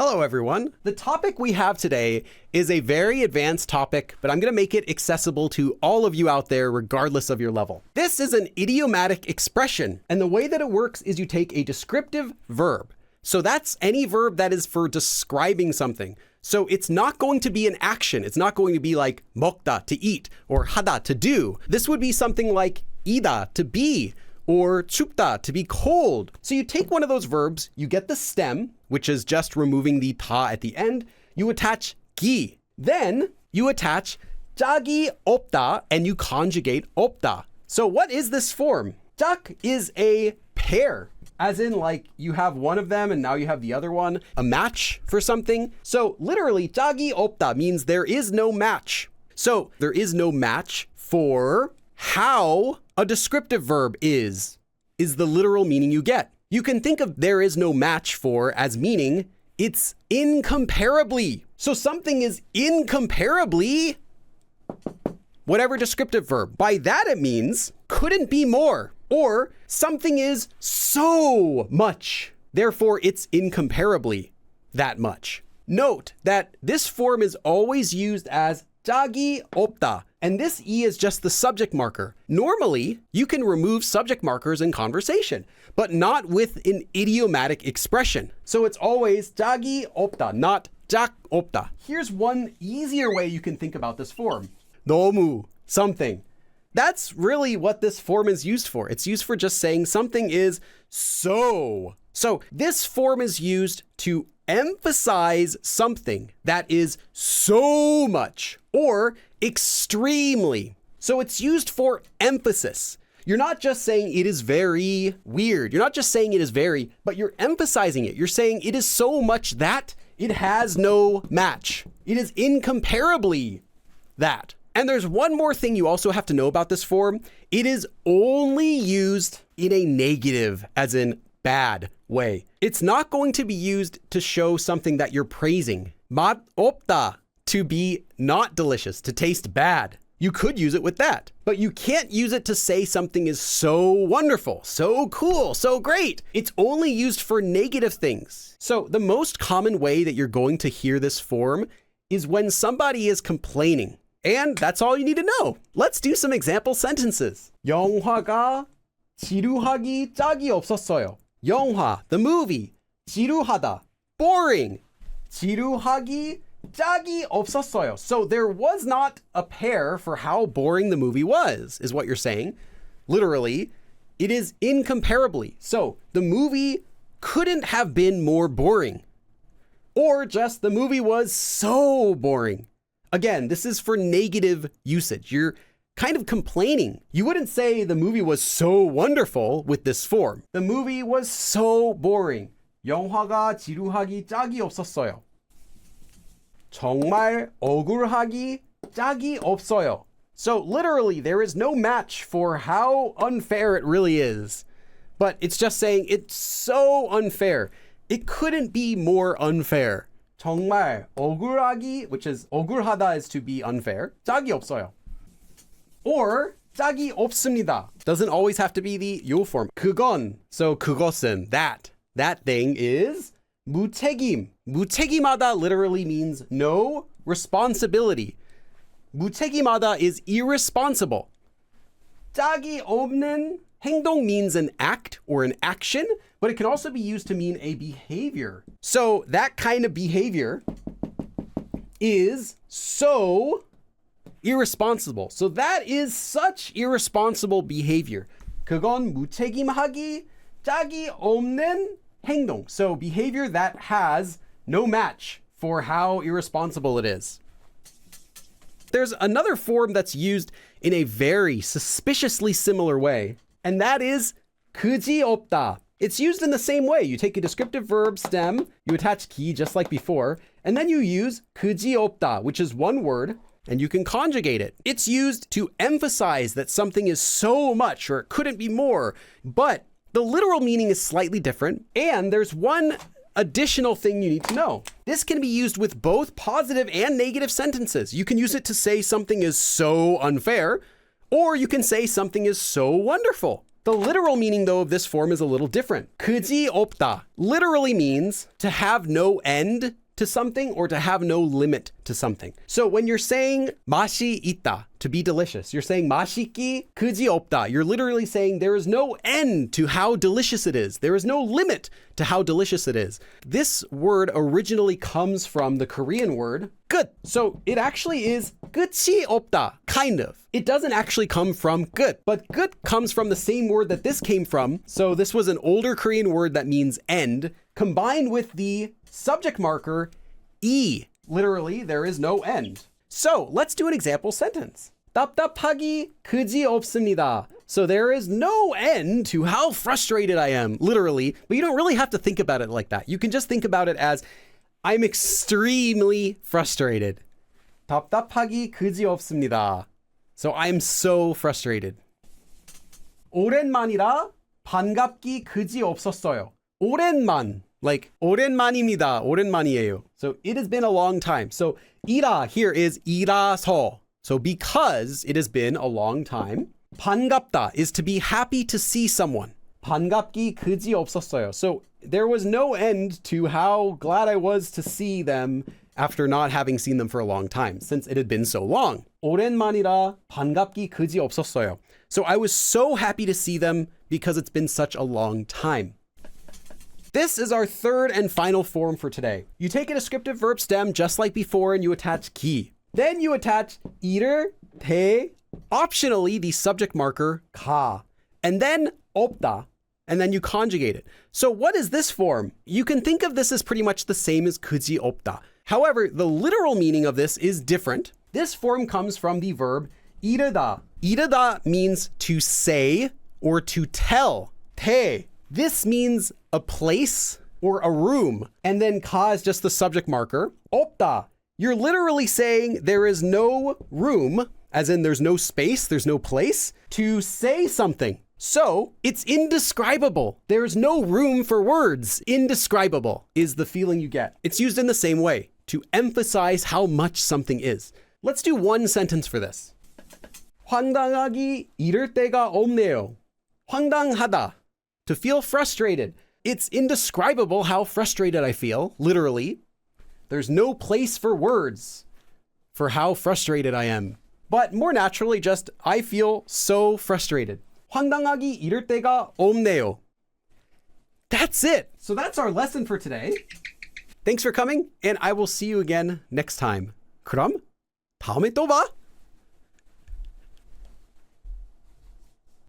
Hello, everyone. The topic we have today is a very advanced topic, but I'm going to make it accessible to all of you out there, regardless of your level. This is an idiomatic expression, and the way that it works is you take a descriptive verb. So that's any verb that is for describing something. So it's not going to be an action. It's not going to be like 먹다, to eat, or 하다, to do. This would be something like 이다, to be, or 춥다, to be cold. So you take one of those verbs, you get the stem, which is just removing the 다 at the end, you attach 기. Then you attach 짝이 없다, and you conjugate 없다. So what is this form? 짝 is a pair, as in like you have one of them and now you have the other one, a match for something. So literally, 짝이 없다 means there is no match. So there is no match for how a descriptive verb is the literal meaning you get. You can think of there is no match for as meaning it's incomparably. So something is incomparably whatever descriptive verb. By that it means couldn't be more, or something is so much, therefore it's incomparably that much. Note that this form is always used as 짝이 없다, and this E is just the subject marker. Normally, you can remove subject markers in conversation, but not with an idiomatic expression. So it's always 짝이 없다, not 짝 없다. Here's one easier way you can think about this form. 너무 something. That's really what this form is used for. It's used for just saying something is so. So this form is used to emphasize something that is so much or extremely. So it's used for emphasis. You're not just saying it is very weird. You're not just saying it is very, but you're emphasizing it. You're saying it is so much that it has no match. It is incomparably that. And there's one more thing you also have to know about this form. It is only used in a negative, as in bad way. It's not going to be used to show something that you're praising. 맛 없다, to be not delicious, to taste bad. You could use it with that, but you can't use it to say something is so wonderful, so cool, so great. It's only used for negative things. So the most common way that you're going to hear this form is when somebody is complaining. And that's all you need to know. Let's do some example sentences. 영화가 지루하기 짝이 없었어요. 영화, the movie. 지루하다, boring. 지루하기 짝이 없었어요. So there was not a pair for how boring the movie was, is what you're saying. Literally, it is incomparably. So the movie couldn't have been more boring. Or just the movie was so boring. Again, this is for negative usage. You're kind of complaining. You wouldn't say the movie was so wonderful with this form. The movie was so boring. 영화가 지루하기 짝이 없었어요. 정말 억울하기 짝이 없어요. So literally, there is no match for how unfair it really is. But it's just saying it's so unfair. It couldn't be more unfair. 정말 억울하기, which is 억울하다 is to be unfair. 짝이 없어요. Or 짝이 없습니다. Doesn't always have to be the 요 form. 그건, so 그것은, that thing is 무책임. 무책임하다 literally means no responsibility. 무책임하다 is irresponsible. 짝이 없는 행동 means an act or an action, but it can also be used to mean a behavior. So that kind of behavior is so irresponsible. So that is such irresponsible behavior. 그건 무책임하기 짝이 없는 행동. So behavior that has no match for how irresponsible it is. There's another form that's used in a very suspiciously similar way, and that is 그지없다. It's used in the same way. You take a descriptive verb stem, you attach 기 just like before, and then you use 그지없다, which is one word, and you can conjugate it. It's used to emphasize that something is so much or it couldn't be more, but the literal meaning is slightly different, and there's one additional thing you need to know. This can be used with both positive and negative sentences. You can use it to say something is so unfair, or you can say something is so wonderful. The The literal meaning, though, of this form is a little different. 그지없다 literally means to have no end to something or to have no limit to something. So when you're saying 맛이 있다, to be delicious, you're saying 맛있기 그지없다. You're literally saying there is no end to how delicious it is. There is no limit to how delicious it is. This word originally comes from the Korean word 끝. So it actually is 끝이 없다, kind of. It doesn't actually come from 끝, but 끝 comes from the same word that this came from. So this was an older Korean word that means end, combined with the subject marker 이. Literally, there is no end. So let's do an example sentence. 답답하기 그지없습니다. So there is no end to how frustrated I am, literally, but you don't really have to think about it like that. You can just think about it as I'm extremely frustrated. 답답하기 그지없습니다. So I'm so frustrated. 오랜만이라 반갑기 그지없었어요. 오랜만. Like 오랜만입니다. 오랜만이에요. So it has been a long time. So 이라 here is 이라서. So because it has been a long time. 반갑다 is to be happy to see someone. 반갑기 그지없었어요. So there was no end to how glad I was to see them after not having seen them for a long time, since it had been so long. 오랜만이라 반갑기 그지없었어요. So I was so happy to see them because it's been such a long time. This is our third and final form for today. You take a descriptive verb stem just like before and you attach 기. Then you attach 이를, 대, optionally the subject marker 가, and then 없다, and then you conjugate it. So what is this form? You can think of this as pretty much the same as 그지없다. However, the literal meaning of this is different. This form comes from the verb 이르다. 이르다 means to say or to tell. 대. This means a place or a room. And then 가 is just the subject marker. 없다. You're literally saying there is no room, as in there's no space, there's no place, to say something. So it's indescribable. There's no room for words. Indescribable is the feeling you get. It's used in the same way to emphasize how much something is. Let's do one sentence for this. 황당하기 이를 데가 없네요. 황당하다. To feel frustrated. It's indescribable how frustrated I feel, literally. There's no place for words for how frustrated I am. But more naturally, just I feel so frustrated. 황당하기 이를 데가 없네요. That's it. So that's our lesson for today. Thanks for coming, and I will see you again next time. 그럼 다음에 또 봐.